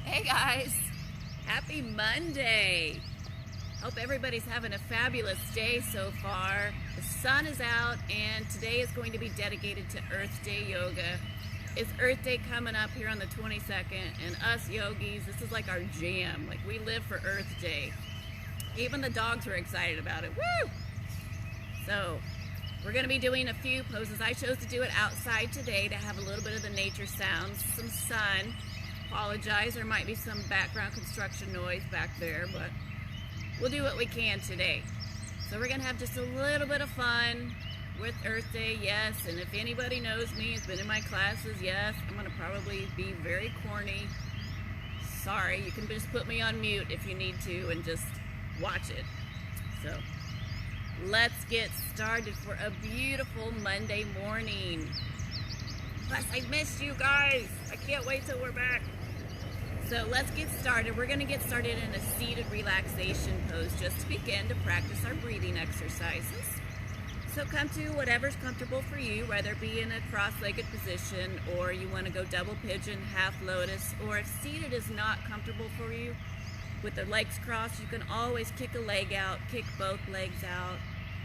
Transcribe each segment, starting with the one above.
Hey guys, happy Monday. Hope everybody's having a fabulous day so far. The sun is out and today is going to be dedicated to Earth Day Yoga. It's Earth Day coming up here on the 22nd, and us yogis, this is like our jam. Like, we live for Earth Day. Even the dogs were excited about it. Woo! So we're going to be doing a few poses. I chose to do it outside today to have a little bit of the nature sounds, some sun. Apologize, there might be some background construction noise back there, but we'll do what we can today. So we're going to have just a little bit of fun with Earth Day, yes. And if anybody knows me, has been in my classes, yes, I'm going to probably be very corny. Sorry, you can just put me on mute if you need to and just watch it. So let's get started for a beautiful Monday morning. Plus, I missed you guys. I can't wait till we're back. So let's get started. We're going to get started in a seated relaxation pose just to begin to practice our breathing exercises. So come to whatever's comfortable for you, whether it be in a cross-legged position or you want to go double pigeon, half lotus, or if seated is not comfortable for you, with the legs crossed, you can always kick a leg out, kick both legs out.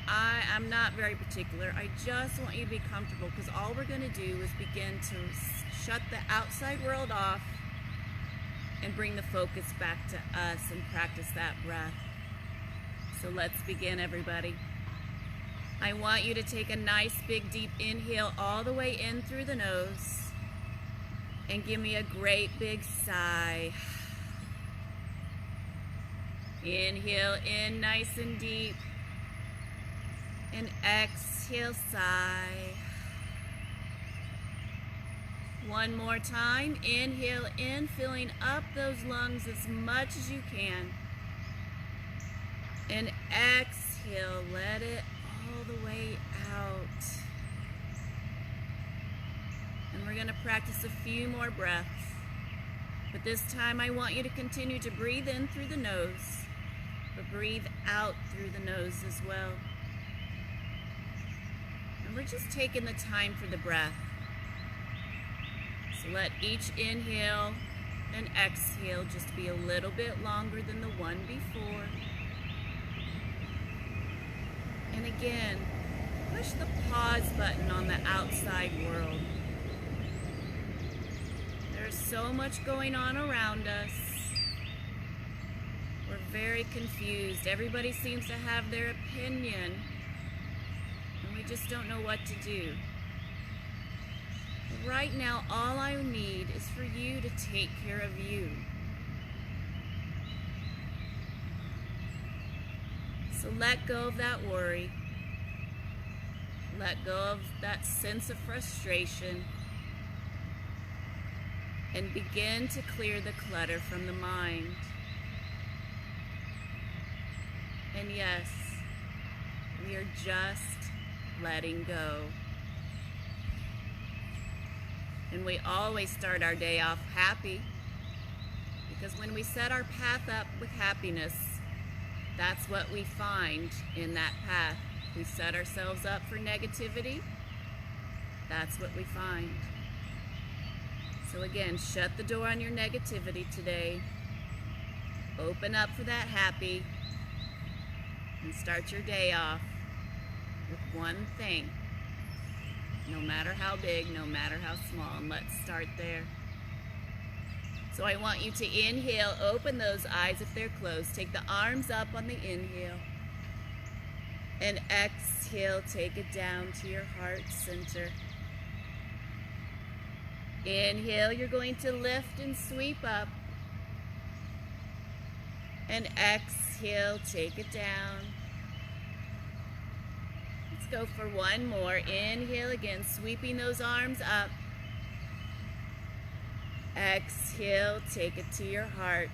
I'm not very particular. I just want you to be comfortable because all we're going to do is begin to shut the outside world off and bring the focus back to us and practice that breath. So let's begin, everybody. I want you to take a nice big deep inhale all the way in through the nose and give me a great big sigh. Inhale in nice and deep and exhale, sigh. One more time. Inhale in, filling up those lungs as much as you can. And exhale, let it all the way out. And we're going to practice a few more breaths. But this time I want you to continue to breathe in through the nose, but breathe out through the nose as well. And we're just taking the time for the breath. So let each inhale and exhale just be a little bit longer than the one before. And again, push the pause button on the outside world. There's so much going on around us. We're very confused. Everybody seems to have their opinion, and we just don't know what to do. Right now, all I need is for you to take care of you. So let go of that worry. Let go of that sense of frustration. And begin to clear the clutter from the mind. And yes, we are just letting go. And we always start our day off happy, because when we set our path up with happiness, that's what we find in that path. If we set ourselves up for negativity, that's what we find. So again, shut the door on your negativity today. Open up for that happy, and start your day off with one thing. No matter how big, no matter how small, and let's start there. So I want you to inhale, open those eyes if they're closed. Take the arms up on the inhale. And exhale, take it down to your heart center. Inhale, you're going to lift and sweep up. And exhale, take it down. Go for one more. Inhale again, sweeping those arms up. Exhale, take it to your heart.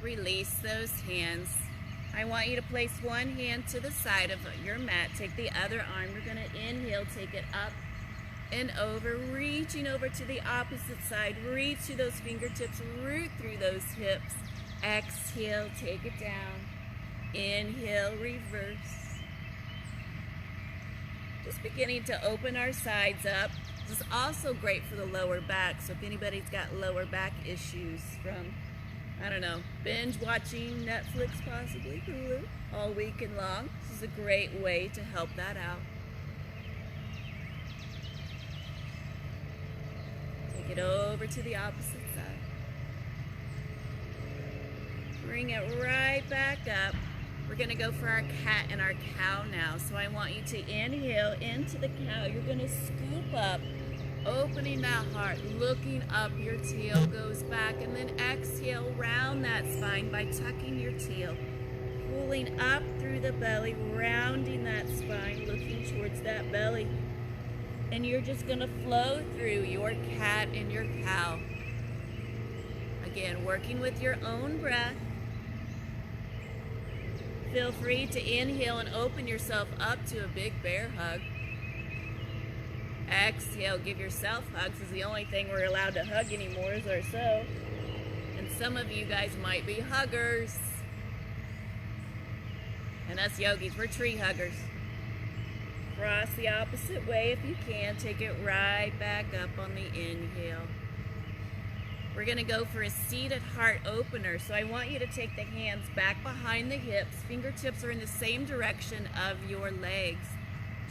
Release those hands. I want you to place one hand to the side of your mat. Take the other arm. You're going to inhale, take it up and over, reaching over to the opposite side. Reach through those fingertips, root through those hips. Exhale, take it down. Inhale, reverse. Just beginning to open our sides up. This is also great for the lower back, so if anybody's got lower back issues from, I don't know, binge watching Netflix, possibly Hulu, all weekend long, this is a great way to help that out. Take it over to the opposite side. Bring it right back up. We're gonna go for our cat and our cow now. So I want you to inhale into the cow. You're gonna scoop up, opening that heart, looking up, your tail goes back, and then exhale round that spine by tucking your tail, pulling up through the belly, rounding that spine, looking towards that belly. And you're just gonna flow through your cat and your cow. Again, working with your own breath. Feel free to inhale and open yourself up to a big bear hug. Exhale, give yourself hugs. This is the only thing we're allowed to hug anymore is ourselves. And some of you guys might be huggers. And us yogis, we're tree huggers. Cross the opposite way if you can. Take it right back up on the inhale. We're going to go for a seated heart opener. So I want you to take the hands back behind the hips. Fingertips are in the same direction of your legs.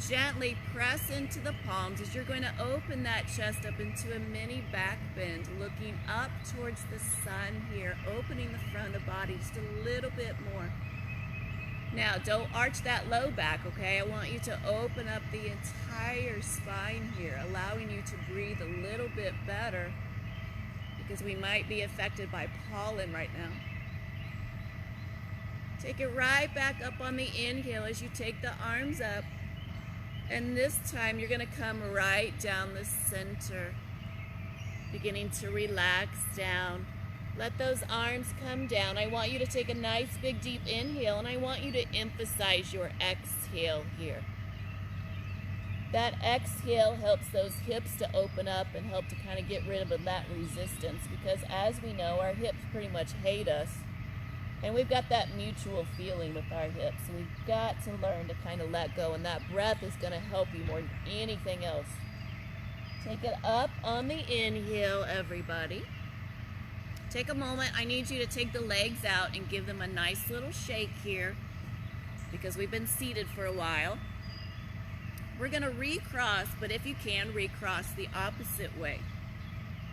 Gently press into the palms as you're going to open that chest up into a mini back bend, looking up towards the sun here, opening the front of the body just a little bit more. Now, don't arch that low back, okay? I want you to open up the entire spine here, allowing you to breathe a little bit better, because we might be affected by pollen right now. Take it right back up on the inhale as you take the arms up. And this time you're going to come right down the center, beginning to relax down. Let those arms come down. I want you to take a nice big deep inhale, and I want you to emphasize your exhale here. That exhale helps those hips to open up and help to kind of get rid of that resistance, because as we know, our hips pretty much hate us, and we've got that mutual feeling with our hips. So we've got to learn to kind of let go, and that breath is going to help you more than anything else. Take it up on the inhale, everybody. Take a moment. I need you to take the legs out and give them a nice little shake here, because we've been seated for a while. We're going to recross, but if you can, recross the opposite way.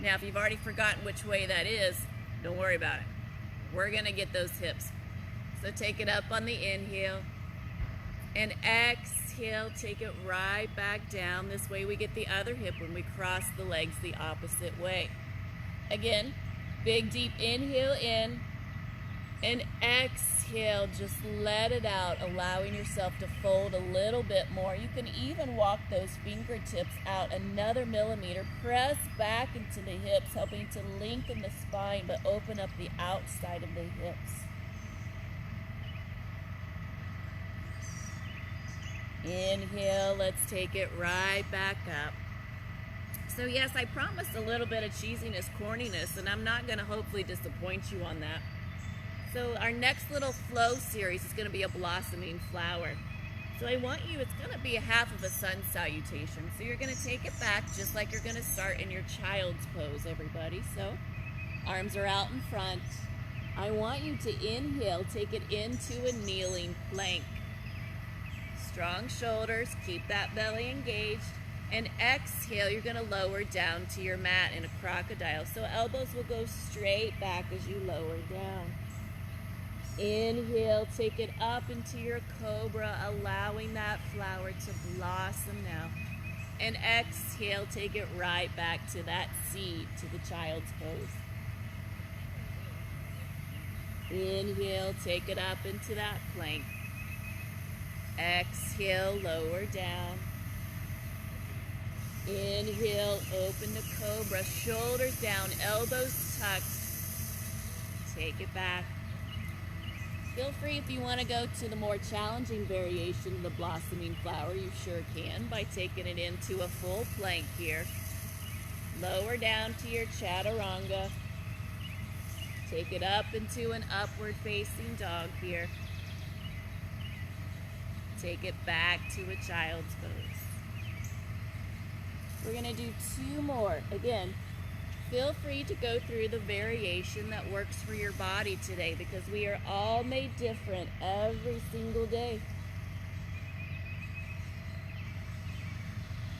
Now, if you've already forgotten which way that is, don't worry about it. We're going to get those hips. So take it up on the inhale, and exhale, take it right back down. This way we get the other hip when we cross the legs the opposite way. Again, big deep inhale in, and exhale, just let it out, allowing yourself to fold a little bit more. You can even walk those fingertips out another millimeter. Press back into the hips, helping to lengthen the spine, but open up the outside of the hips. Inhale, let's take it right back up. So yes, I promised a little bit of cheesiness, corniness, and I'm not going to hopefully disappoint you on that. So our next little flow series is going to be a blossoming flower. So I want you, it's going to be a half of a sun salutation. So you're going to take it back just like you're going to start in your child's pose, everybody. So arms are out in front. I want you to inhale, take it into a kneeling plank. Strong shoulders, keep that belly engaged. And exhale, you're going to lower down to your mat in a crocodile. So elbows will go straight back as you lower down. Inhale, take it up into your cobra, allowing that flower to blossom now. And exhale, take it right back to that seed, to the child's pose. Inhale, take it up into that plank. Exhale, lower down. Inhale, open the cobra, shoulders down, elbows tucked. Take it back. Feel free if you want to go to the more challenging variation of the blossoming flower, you sure can, by taking it into a full plank here. Lower down to your chaturanga. Take it up into an upward facing dog here. Take it back to a child's pose. We're gonna do 2 more. Again, feel free to go through the variation that works for your body today because we are all made different every single day.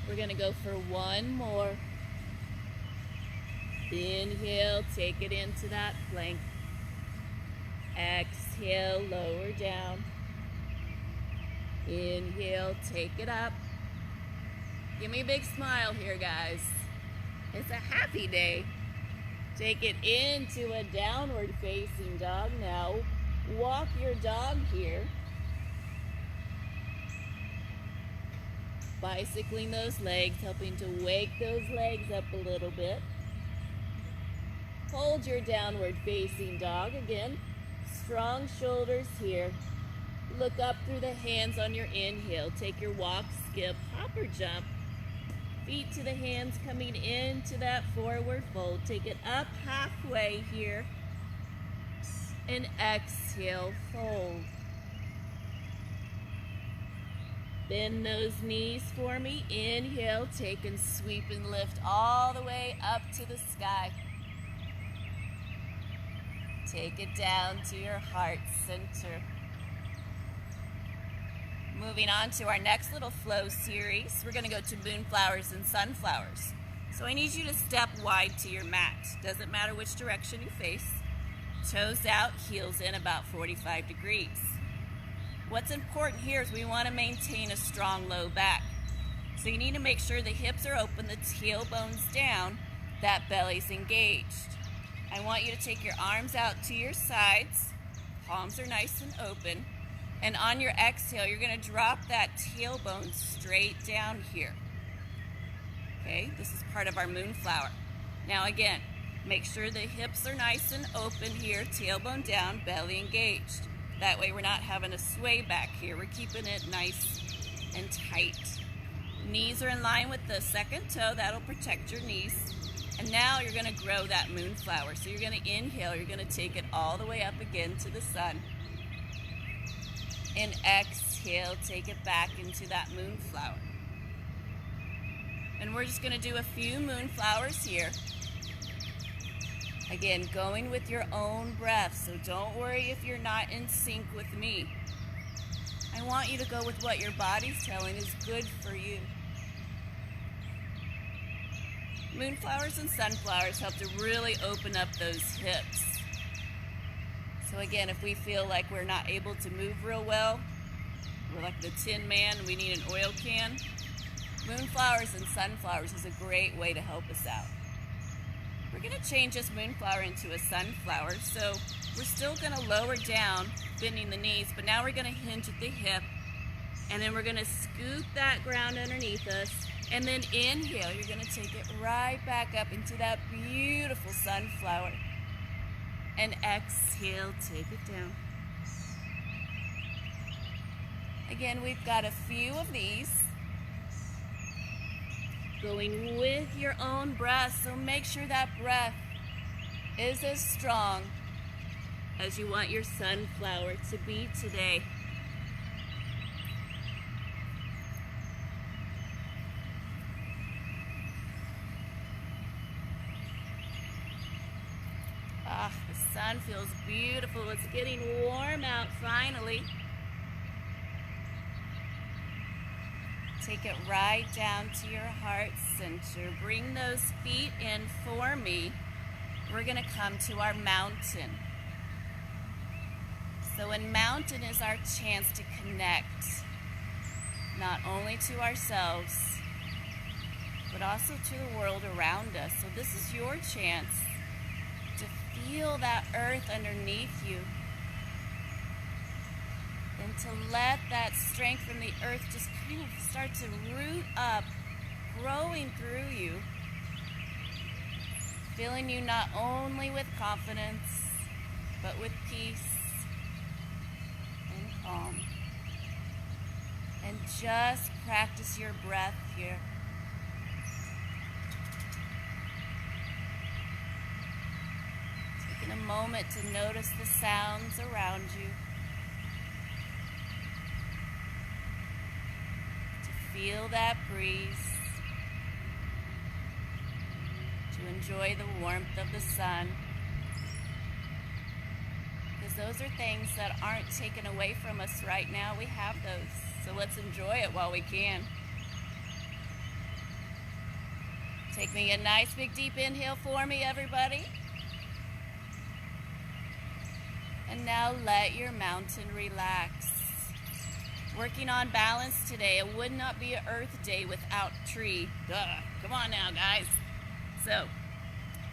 We're gonna go for 1 more. Inhale, take it into that plank. Exhale, lower down. Inhale, take it up. Give me a big smile here, guys. It's a happy day. Take it into a downward facing dog. Now, walk your dog here. Bicycling those legs, helping to wake those legs up a little bit. Hold your downward facing dog again. Strong shoulders here. Look up through the hands on your inhale. Take your walk, skip, hop, or jump. Feet to the hands coming into that forward fold. Take it up halfway here. And exhale, fold. Bend those knees for me. Inhale, take and sweep and lift all the way up to the sky. Take it down to your heart center. Moving on to our next little flow series, we're going to go to moonflowers and sunflowers. So I need you to step wide to your mat. Doesn't matter which direction you face. Toes out, heels in about 45 degrees. What's important here is we want to maintain a strong low back. So you need to make sure the hips are open, the tailbone's down, that belly's engaged. I want you to take your arms out to your sides, palms are nice and open, and on your exhale, you're going to drop that tailbone straight down here. Okay, this is part of our moonflower. Now again, make sure the hips are nice and open here, tailbone down, belly engaged. That way we're not having a sway back here. We're keeping it nice and tight. Knees are in line with the second toe. That'll protect your knees. And now you're going to grow that moonflower. So you're going to inhale. You're going to take it all the way up again to the sun. And exhale, take it back into that moonflower. And we're just going to do a few moonflowers here. Again, going with your own breath, so don't worry if you're not in sync with me. I want you to go with what your body's telling is good for you. Moonflowers and sunflowers help to really open up those hips. So again, if we feel like we're not able to move real well, we're like the Tin Man and we need an oil can, moonflowers and sunflowers is a great way to help us out. We're going to change this moonflower into a sunflower, so we're still going to lower down, bending the knees, but now we're going to hinge at the hip, and then we're going to scoop that ground underneath us, and then inhale. You're going to take it right back up into that beautiful sunflower, and exhale, take it down. Again, we've got a few of these. Going with your own breath, so make sure that breath is as strong as you want your sunflower to be today. Ah, the sun feels beautiful. It's getting warm out finally. Take it right down to your heart center. Bring those feet in for me. We're going to come to our mountain. So in mountain is our chance to connect, not only to ourselves, but also to the world around us. So this is your chance to feel that earth underneath you, and to let that strength from the earth just kind of start to root up, growing through you, filling you not only with confidence, but with peace and calm. And just practice your breath here. Taking a moment to notice the sounds around you. Feel that breeze. enjoy the warmth of the sun. Because those are things that aren't taken away from us right now. We have those. So let's enjoy it while we can. Take me a nice big deep inhale for me, everybody. And now let your mountain relax. Working on balance today. It would not be an Earth Day without tree. Duh. Come on now, guys. So,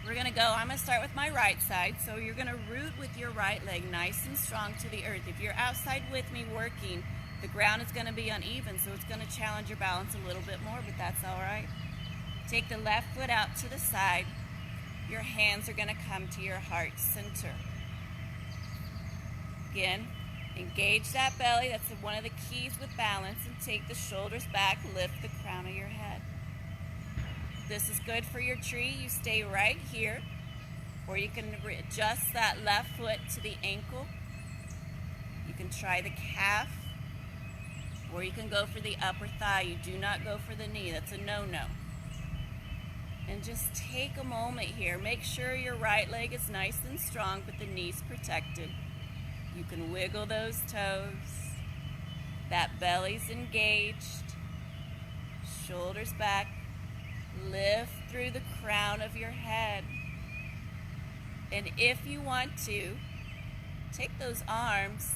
we're going to go. I'm going to start with my right side. So you're going to root with your right leg nice and strong to the earth. If you're outside with me working, the ground is going to be uneven, so it's going to challenge your balance a little bit more, but that's all right. Take the left foot out to the side. Your hands are going to come to your heart center. Again, engage that belly. That's one of the keys with balance. And take the shoulders back. Lift the crown of your head. This is good for your tree. You stay right here. Or you can adjust that left foot to the ankle. You can try the calf. Or you can go for the upper thigh. You do not go for the knee. That's a no-no. And just take a moment here. Make sure your right leg is nice and strong, but the knee's protected. You can wiggle those toes. That belly's engaged. Shoulders back. Lift through the crown of your head. And if you want to, take those arms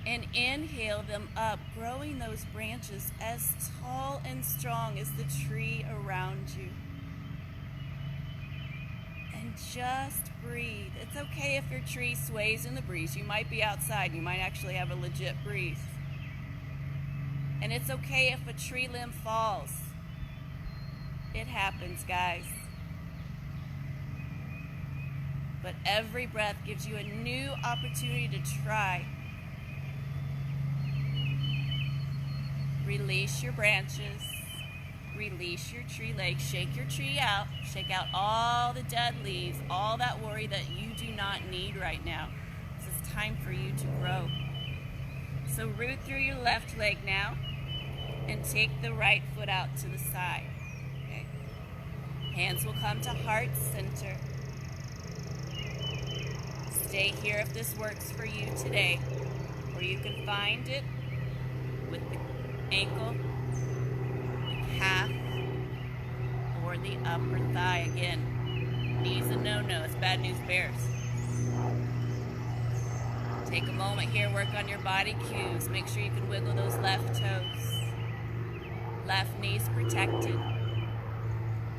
and inhale them up, growing those branches as tall and strong as the tree around you. And just breathe. It's okay if your tree sways in the breeze. You might be outside. You might actually have a legit breeze. And it's okay if a tree limb falls. It happens, guys. But every breath gives you a new opportunity to try. Release your branches. Release your tree legs. Shake your tree out. Shake out all the dead leaves, all that worry that you do not need right now. This is time for you to grow. So root through your left leg now and take the right foot out to the side. Okay. Hands will come to heart center. Stay here if this works for you today, or you can find it with the ankle, calf, or the upper thigh. Again, knees a no-no. It's bad news bears. Take a moment here, work on your body cues. Make sure you can wiggle those left toes. Left knee's protected.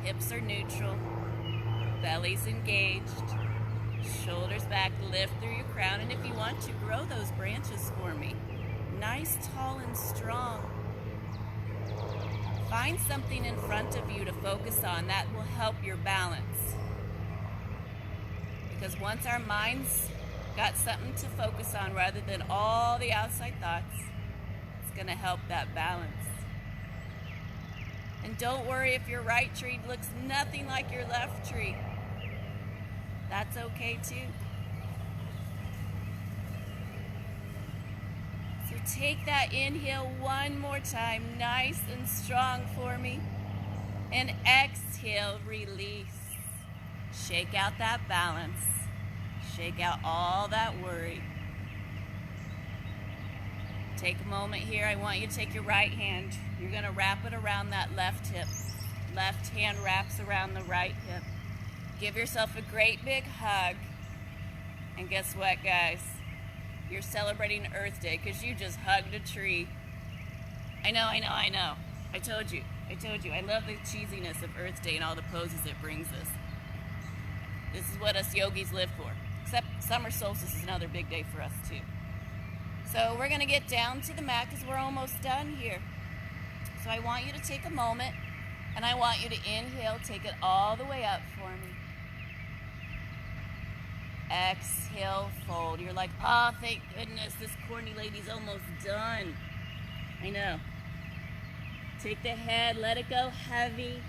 Hips are neutral. Belly's engaged. Shoulders back, lift through your crown. And if you want to, grow those branches for me. Nice, tall, and strong. Find something in front of you to focus on that will help your balance. Because once our minds got something to focus on rather than all the outside thoughts, it's going to help that balance. And don't worry if your right tree looks nothing like your left tree. That's okay too. So take that inhale one more time, nice and strong for me. And exhale, release. Shake out that balance. Shake out all that worry. Take a moment here. I want you to take your right hand. You're going to wrap it around that left hip. Left hand wraps around the right hip. Give yourself a great big hug. And guess what, guys? You're celebrating Earth Day because you just hugged a tree. I know. I told you. I love the cheesiness of Earth Day and all the poses it brings us. This is what us yogis live for. Except summer solstice is another big day for us too. So we're going to get down to the mat because we're almost done here. So I want you to take a moment and I want you to inhale, take it all the way up for me. Exhale, fold. You're like, oh, thank goodness, this corny lady's almost done. I know. Take the head, let it go heavy.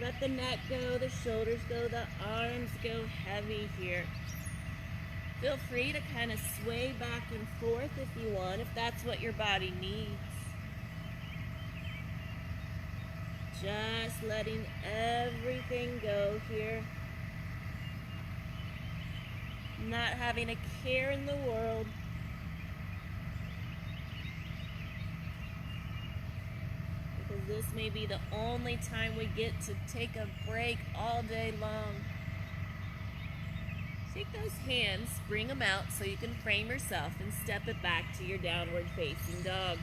Let the neck go, the shoulders go, the arms go heavy here. Feel free to kind of sway back and forth if you want, if that's what your body needs. Just letting everything go here. not having a care in the world. Because this may be the only time we get to take a break all day long. Take those hands, bring them out so you can frame yourself and step it back to your downward facing dog.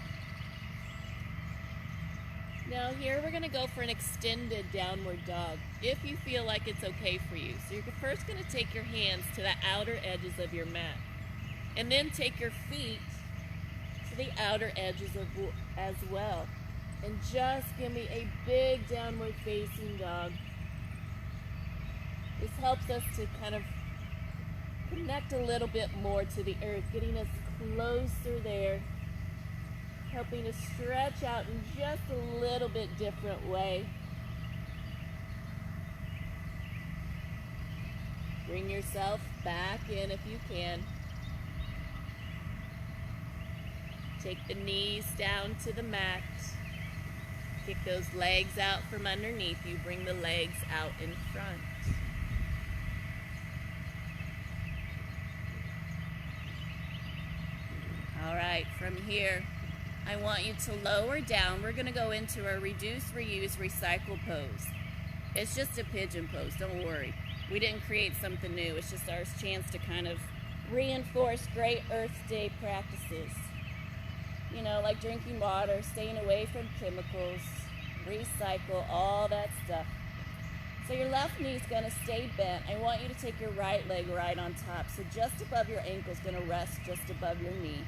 Now here we're going to go for an extended downward dog, if you feel like it's okay for you. So you're first going to take your hands to the outer edges of your mat, and then take your feet to the outer edges as well. And just give me a big downward facing dog. This helps us to kind of connect a little bit more to the earth, getting us closer there, helping us stretch out in just a little bit different way. Bring yourself back in if you can. Take the knees down to the mat. Kick those legs out from underneath you. Bring the legs out in front. All right, from here, I want you to lower down. We're going to go into our reduce, reuse, recycle pose. It's just a pigeon pose, don't worry. We didn't create something new. It's just our chance to kind of reinforce great Earth Day practices. You know, like drinking water, staying away from chemicals, recycle, all that stuff. So your left knee is going to stay bent. I want you to take your right leg right on top. So just above your ankle is going to rest just above your knee.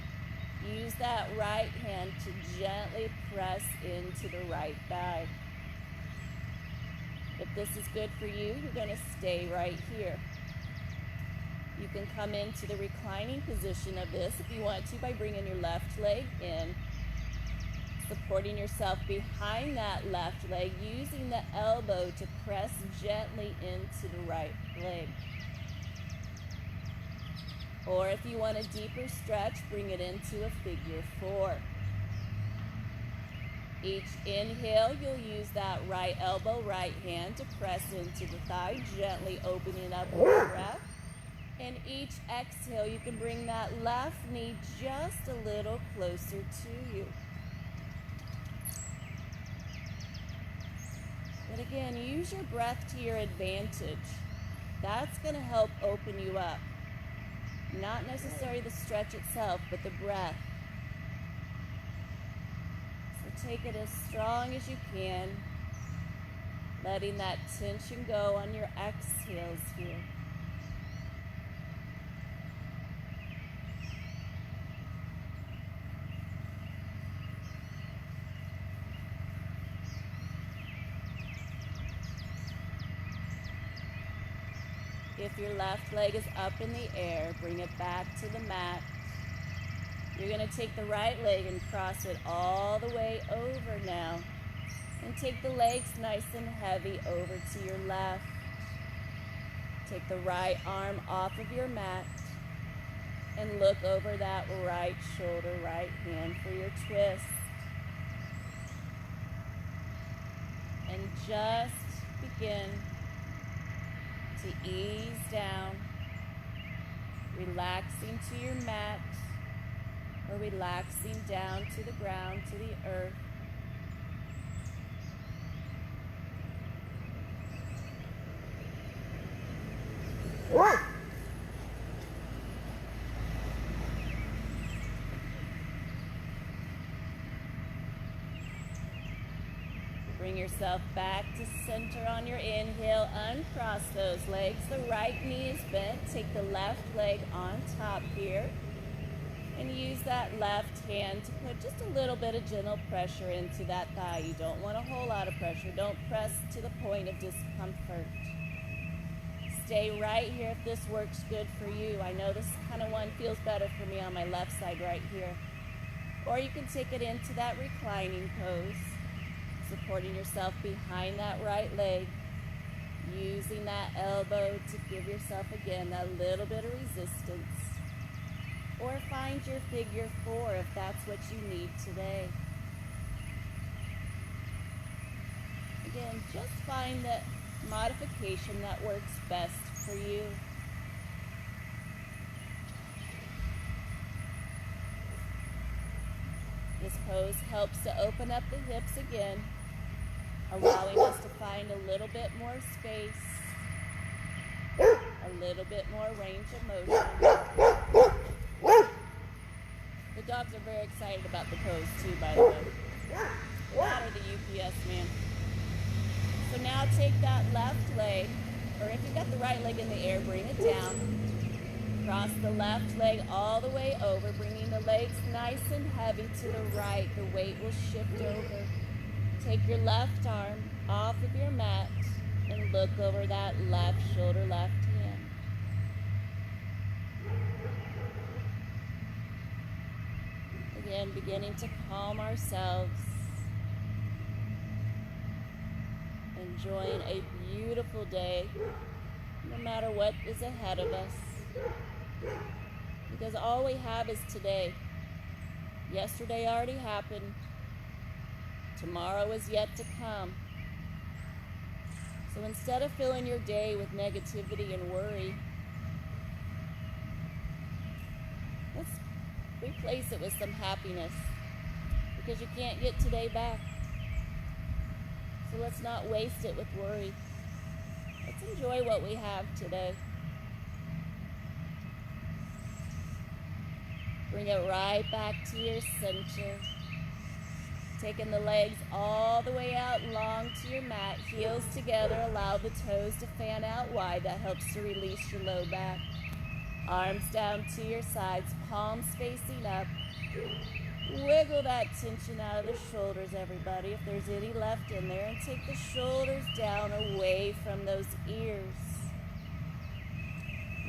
Use that right hand to gently press into the right thigh. If this is good for you, you're going to stay right here. You can come into the reclining position of this if you want to by bringing your left leg in, supporting yourself behind that left leg, using the elbow to press gently into the right leg. Or if you want a deeper stretch, bring it into a figure four. Each inhale, you'll use that right elbow, right hand to press into the thigh, gently opening up with the breath. And each exhale, you can bring that left knee just a little closer to you. But again, use your breath to your advantage. That's going to help open you up. Not necessarily the stretch itself, but the breath. So take it as strong as you can, letting that tension go on your exhales here. If your left leg is up in the air, bring it back to the mat. You're going to take the right leg and cross it all the way over now. And take the legs nice and heavy over to your left. Take the right arm off of your mat and look over that right shoulder, right hand for your twist. And just begin to ease down, relaxing to your mat or relaxing down to the ground, to the earth. Bring yourself back to center on your inhale. Uncross those legs. The right knee is bent. Take the left leg on top here. And use that left hand to put just a little bit of gentle pressure into that thigh. You don't want a whole lot of pressure. Don't press to the point of discomfort. Stay right here if this works good for you. I know this kind of one feels better for me on my left side right here. Or you can take it into that reclining pose, supporting yourself behind that right leg, using that elbow to give yourself again that little bit of resistance. Or find your figure four if that's what you need today. Again, just find that modification that works best for you. pose helps to open up the hips again, allowing us to find a little bit more space, a little bit more range of motion. The dogs are very excited about the pose too, by the way. That or the UPS man. So now take that left leg, or if you've got the right leg in the air, bring it down. Cross the left leg all the way over, bringing the legs nice and heavy to the right. The weight will shift over. Take your left arm off of your mat and look over that left shoulder, left hand. Again, beginning to calm ourselves. Enjoying a beautiful day, no matter what is ahead of us. Because all we have is today. Yesterday already happened. Tomorrow is yet to come. So instead of filling your day with negativity and worry, let's replace it with some happiness. Because you can't get today back. So let's not waste it with worry. Let's enjoy what we have today. Bring it right back to your center. Taking the legs all the way out long to your mat. Heels together. Allow the toes to fan out wide. That helps to release your low back. Arms down to your sides. Palms facing up. Wiggle that tension out of the shoulders, everybody, if there's any left in there. And take the shoulders down away from those ears.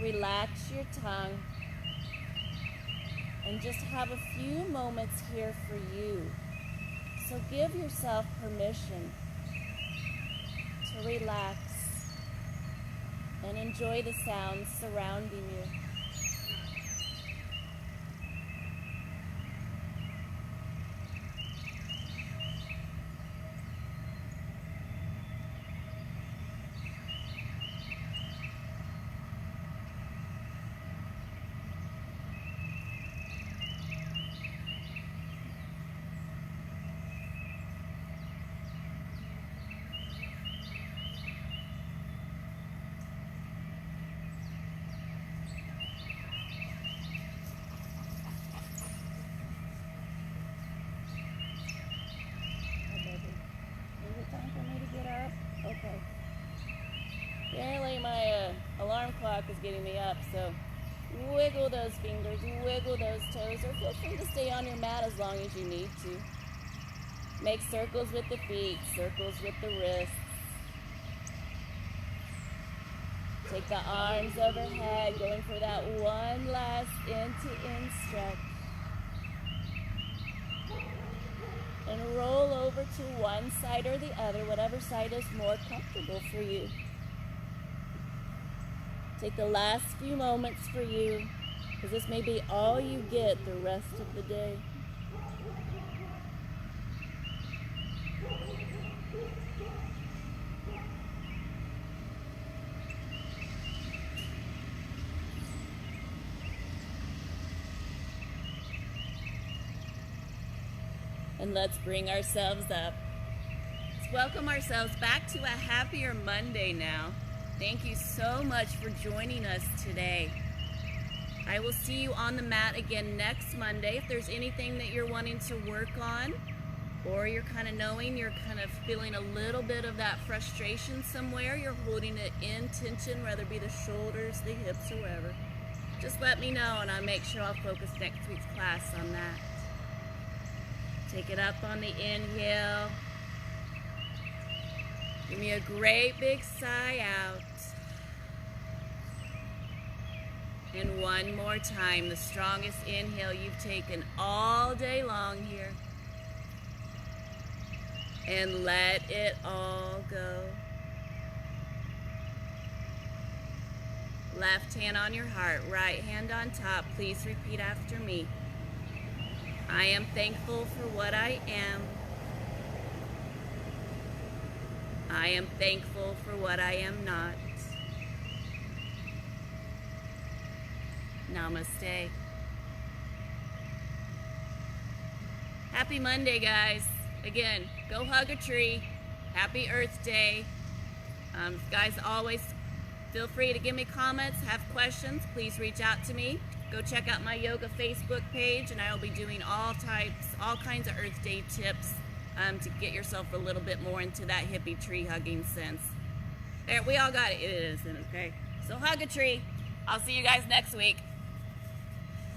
Relax your tongue. And just have a few moments here for you. So give yourself permission to relax and enjoy the sounds surrounding you. Okay. Apparently my alarm clock is getting me up, so wiggle those fingers, wiggle those toes, or feel free to stay on your mat as long as you need to. Make circles with the feet, circles with the wrists. Take the arms overhead, going for that one last end-to-end stretch. And roll over to one side or the other, whatever side is more comfortable for you. Take the last few moments for you, because this may be all you get the rest of the day. And let's bring ourselves up. Let's welcome ourselves back to a happier Monday now. Thank you so much for joining us today. I will see you on the mat again next Monday. If there's anything that you're wanting to work on, or you're kind of feeling a little bit of that frustration somewhere, you're holding it in tension, whether it be the shoulders, the hips, or wherever, just let me know and I'll make sure I'll focus next week's class on that. Take it up on the inhale. Give me a great big sigh out. And one more time, the strongest inhale you've taken all day long here. And let it all go. Left hand on your heart, right hand on top. Please repeat after me. I am thankful for what I am. I am thankful for what I am not. Namaste. Happy Monday, guys. Again, go hug a tree. Happy Earth Day. Guys, always feel free to give me comments, have questions. Please reach out to me. Go check out my yoga Facebook page, and I will be doing all kinds of Earth Day tips to get yourself a little bit more into that hippie tree hugging sense. There, we all got it. It is, okay? So hug a tree. I'll see you guys next week.